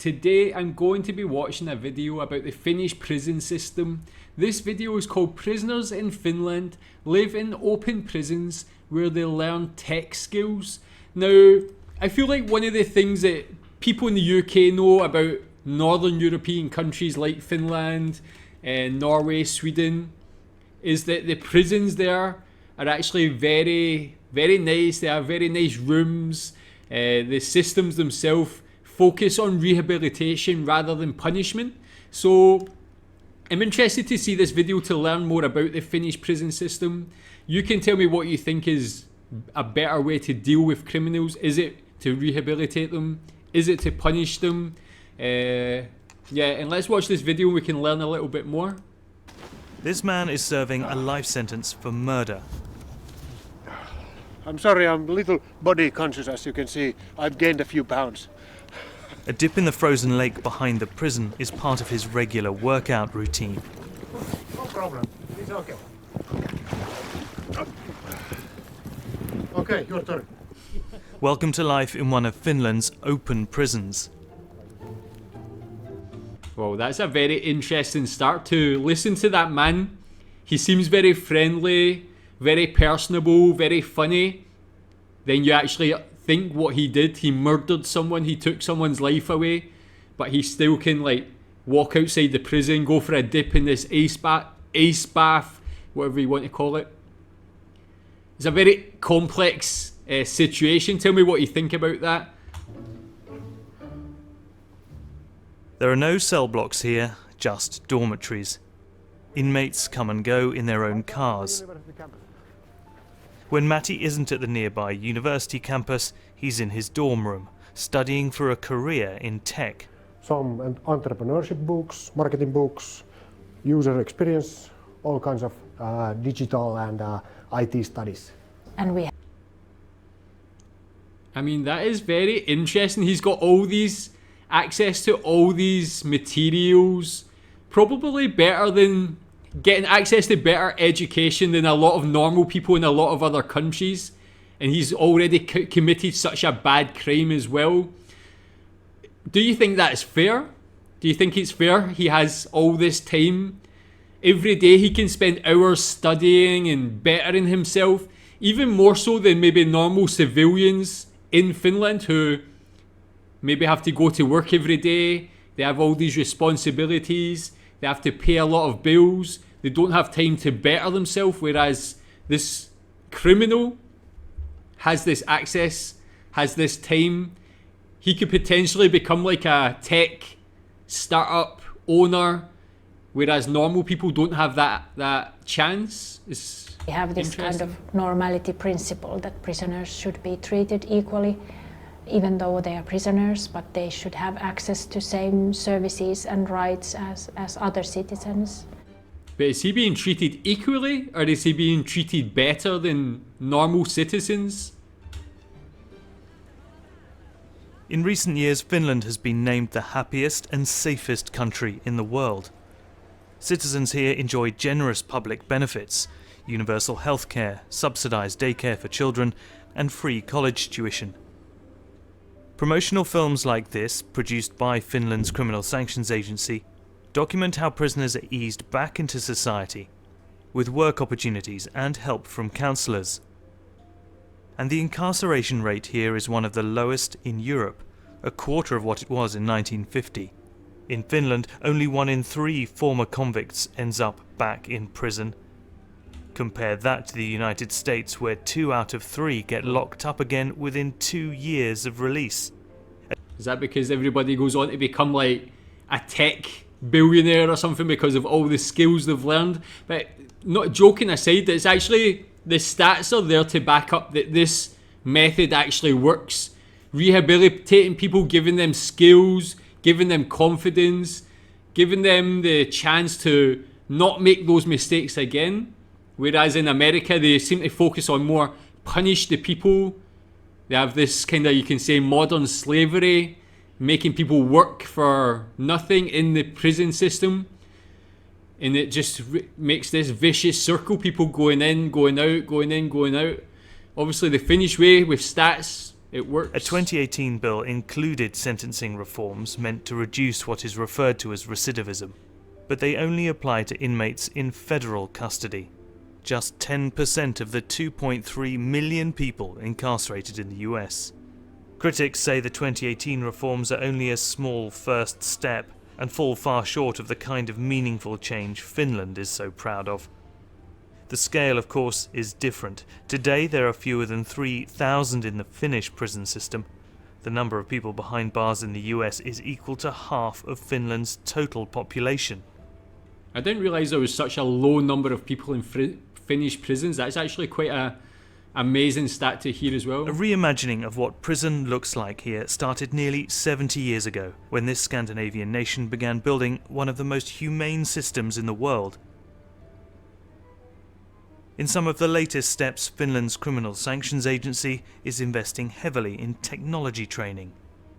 Today I'm going to be watching a video about the Finnish prison system. This video is called Prisoners in Finland Live in Open Prisons Where They Learn Tech Skills. Now, I feel like one of the things that people in the UK know about Northern European countries like Finland, Norway, Sweden, is that the prisons there are actually very nice. They have very nice rooms. The systems themselves focus on rehabilitation rather than punishment. So I'm interested to see this video to learn more about the Finnish prison system. You can tell me what you think is a better way to deal with criminals. Is it to rehabilitate them? Is it to punish them? And let's watch this video and we can learn a little bit more. This man is serving a life sentence for murder. I'm sorry, I'm a little body conscious, as you can see. I've gained a few pounds. A dip in the frozen lake behind the prison is part of his regular workout routine. No problem, it's okay. Okay, your turn. Welcome to life in one of Finland's open prisons. Well, that's a very interesting start to listen to that man. He seems very friendly, very personable, very funny. Then you actually think what he did. He murdered someone, he took someone's life away, but he still can walk outside the prison, go for a dip in this ice bath, whatever you want to call it. It's a very complex situation. Tell me what you think about that. There are no cell blocks here, just dormitories. Inmates come and go in their own cars. When Matti isn't at the nearby university campus, he's in his dorm room, studying for a career in tech. Some entrepreneurship books, marketing books, user experience, all kinds of digital and IT studies. And I mean, that is very interesting. He's got all these access to all these materials, probably better than getting access to better education than a lot of normal people in a lot of other countries, and he's already committed such a bad crime as well. Do you think that's fair? Do you think it's fair he has all this time? Every day he can spend hours studying and bettering himself, even more so than maybe normal civilians in Finland who maybe have to go to work every day. They have all these responsibilities. They have to pay a lot of bills. They don't have time to better themselves, whereas this criminal has this access, has this time. He could potentially become like a tech startup owner, whereas normal people don't have that chance. we have this kind of normality principle that prisoners should be treated equally, even though they are prisoners, but they should have access to same services and rights as other citizens. But is he being treated equally, or is he being treated better than normal citizens? In recent years, Finland has been named the happiest and safest country in the world. Citizens here enjoy generous public benefits, universal healthcare, subsidised daycare for children, and free college tuition. Promotional films like this, produced by Finland's Criminal Sanctions Agency, document how prisoners are eased back into society, with work opportunities and help from counsellors. And the incarceration rate here is one of the lowest in Europe, a quarter of what it was in 1950. In Finland, only 1 in 3 former convicts ends up back in prison. Compare that to the United States, where 2 out of 3 get locked up again within 2 years of release. Is that because everybody goes on to become like a tech billionaire or something because of all the skills they've learned? But not joking aside, it's actually, the stats are there to back up that this method actually works. Rehabilitating people, giving them skills, giving them confidence, giving them the chance to not make those mistakes again. Whereas in America, they seem to focus on more punish the people. They have this kind of, you can say, modern slavery, making people work for nothing in the prison system. And it just makes this vicious circle, people going in, going out, going in, going out. Obviously the Finnish way with stats It works. A 2018 bill included sentencing reforms meant to reduce what is referred to as recidivism, but they only apply to inmates in federal custody. Just 10% of the 2.3 million people incarcerated in the US. Critics say the 2018 reforms are only a small first step and fall far short of the kind of meaningful change Finland is so proud of. The scale, of course, is different. Today there are fewer than 3,000 in the Finnish prison system. The number of people behind bars in the US is equal to half of Finland's total population. I didn't realise there was such a low number of people in Finnish prisons. That's actually quite a amazing stat to hear as well. A reimagining of what prison looks like here started nearly 70 years ago, when this Scandinavian nation began building one of the most humane systems in the world. In some of the latest steps, Finland's Criminal Sanctions Agency is investing heavily in technology training.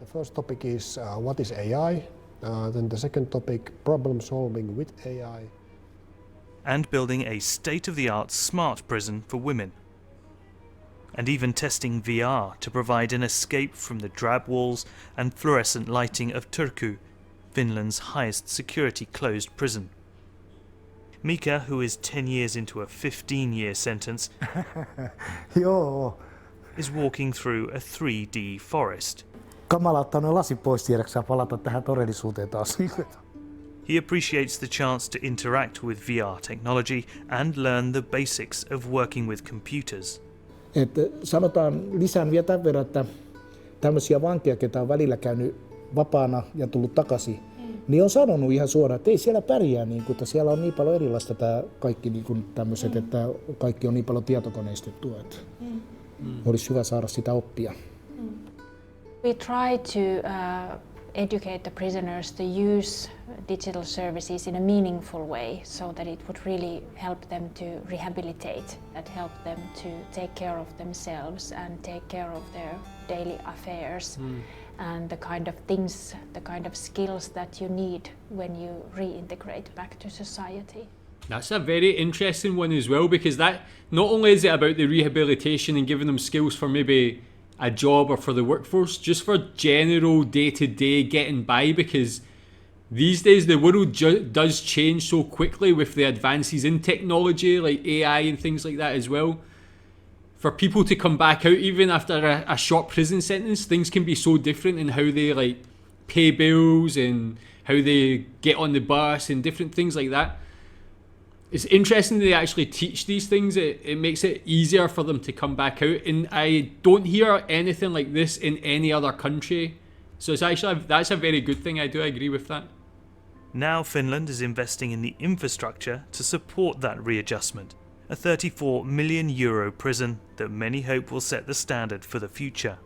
The first topic is what is AI, then the second topic, problem solving with AI. And building a state-of-the-art smart prison for women. And even testing VR to provide an escape from the drab walls and fluorescent lighting of Turku, Finland's highest security closed prison. Mika, who is 10 years into a 15-year sentence, is walking through a 3D forest. Kamala ottaa nuo lasit pois tiedäksä palata tähän todellisuuteen taas. He appreciates the chance to interact with VR technology and learn the basics of working with computers. Sanotaan lisään vielä tämän verran, että tämmöisiä vankeja, ketä on välillä käynyt vapaana ja tullut takaisin, niin on sanonut ihan suoraan, että ei siellä pärjää, niin kuin, että siellä on niin paljon erilaista tämä kaikki niin kuin tämmöiset, että kaikki on niin paljon tietokoneistettua, että olisi hyvä saada sitä oppia. We try to educate the prisoners to use digital services in a meaningful way so that it would really help them to rehabilitate, that help them to take care of themselves and take care of their daily affairs and the kind of things, the kind of skills that you need when you reintegrate back to society. That's a very interesting one as well, because that not only is it about the rehabilitation and giving them skills for maybe a job or for the workforce, just for general day-to-day getting by, because these days the world does change so quickly with the advances in technology like AI and things like that as well. For people to come back out even after a short prison sentence, things can be so different in how they like pay bills and how they get on the bus and different things like that. It's interesting that they actually teach these things. It makes it easier for them to come back out, and I don't hear anything like this in any other country. So it's actually, that's a very good thing. I do agree with that. Now Finland is investing in the infrastructure to support that readjustment. A €34 million prison that many hope will set the standard for the future.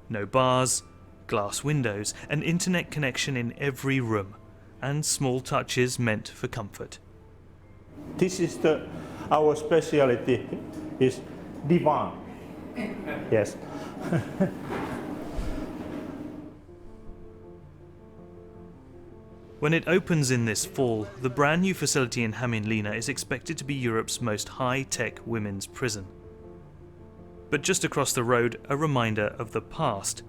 No bars, glass windows, an internet connection in every room, and small touches meant for comfort. This is our specialty is divan. Yes. When it opens in this fall, the brand new facility in Hämeenlinna is expected to be Europe's most high-tech women's prison. But just across the road, a reminder of the past.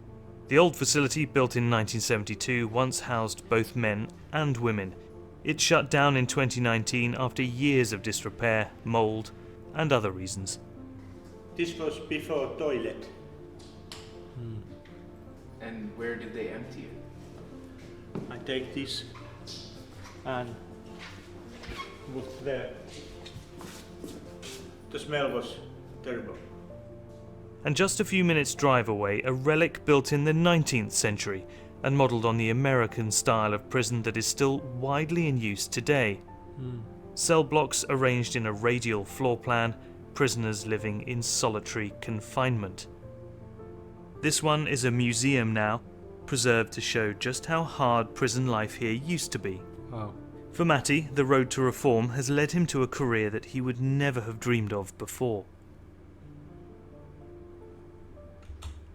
The old facility, built in 1972, once housed both men and women. It shut down in 2019 after years of disrepair, mould, and other reasons. This was before toilet. And where did they empty it? I take this and look there. The smell was terrible. And just a few minutes' drive away, a relic built in the 19th century and modelled on the American style of prison that is still widely in use today. Cell blocks arranged in a radial floor plan, prisoners living in solitary confinement. This one is a museum now, preserved to show just how hard prison life here used to be. Wow. For Matti, the road to reform has led him to a career that he would never have dreamed of before.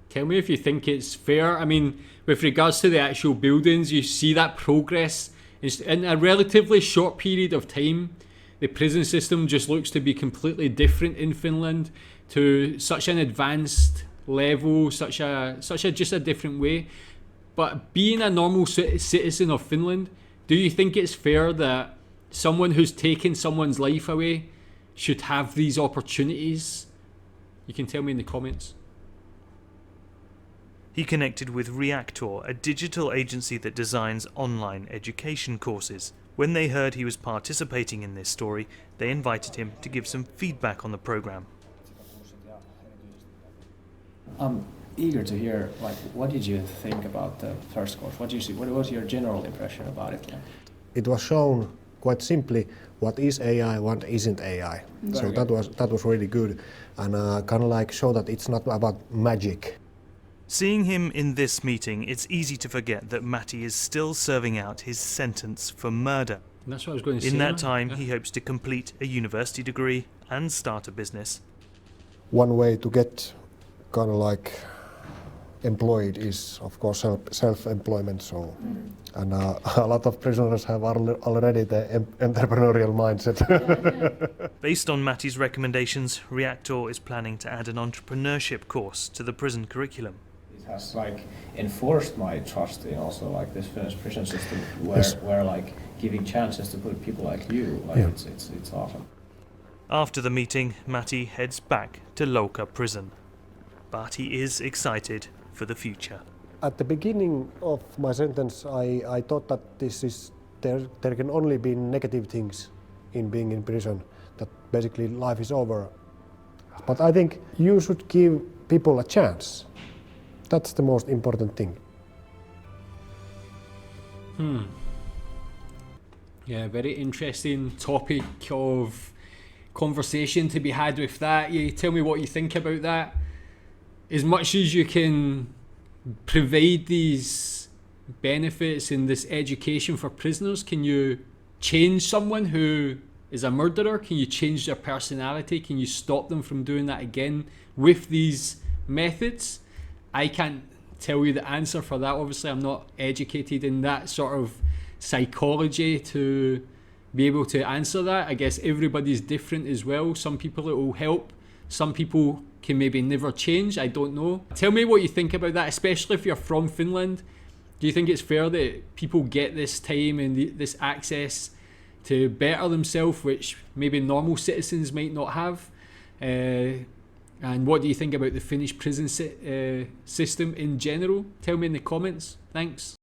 Tell me if you think it's fair. I mean, with regards to the actual buildings, you see that progress. In a relatively short period of time, the prison system just looks to be completely different in Finland, to such an advanced level, such a just a different way. But being a normal citizen of Finland, do you think it's fair that someone who's taken someone's life away should have these opportunities? You can tell me in the comments. He connected with Reactor, a digital agency that designs online education courses. When they heard he was participating in this story, they invited him to give some feedback on the program. I'm eager to hear, what did you think about the first course? What was your general impression about it? It was shown quite simply what is AI, what isn't AI. So that was really good, and kind of like show that it's not about magic. Seeing him in this meeting, it's easy to forget that Matti is still serving out his sentence for murder. And that's what I was going to say. In that time, he hopes to complete a university degree and start a business. One way to get kind of like employed is, of course, self-employment. So, and a lot of prisoners have already the entrepreneurial mindset. Based on Matti's recommendations, Reactor is planning to add an entrepreneurship course to the prison curriculum. It has enforced my trust in also this Finnish prison system, where giving chances to good people like you, it's awesome. After the meeting, Matti heads back to Louka prison, but he is excited for the future. At the beginning of my sentence, I thought that there can only be negative things in being in prison, that basically life is over. But I think you should give people a chance. That's the most important thing. Yeah, very interesting topic of conversation to be had with that. You tell me what you think about that. As much as you can provide these benefits in this education for prisoners, can you change someone who is a murderer? Can you change their personality? Can you stop them from doing that again with these methods? I can't tell you the answer for that. Obviously, I'm not educated in that sort of psychology to be able to answer that. I guess everybody's different as well. Some people it will help. Some people can maybe never change. I don't know. Tell me what you think about that, especially if you're from Finland. Do you think it's fair that people get this time and this access to better themselves, which maybe normal citizens might not have? And what do you think about the Finnish prison system in general? Tell me in the comments. Thanks.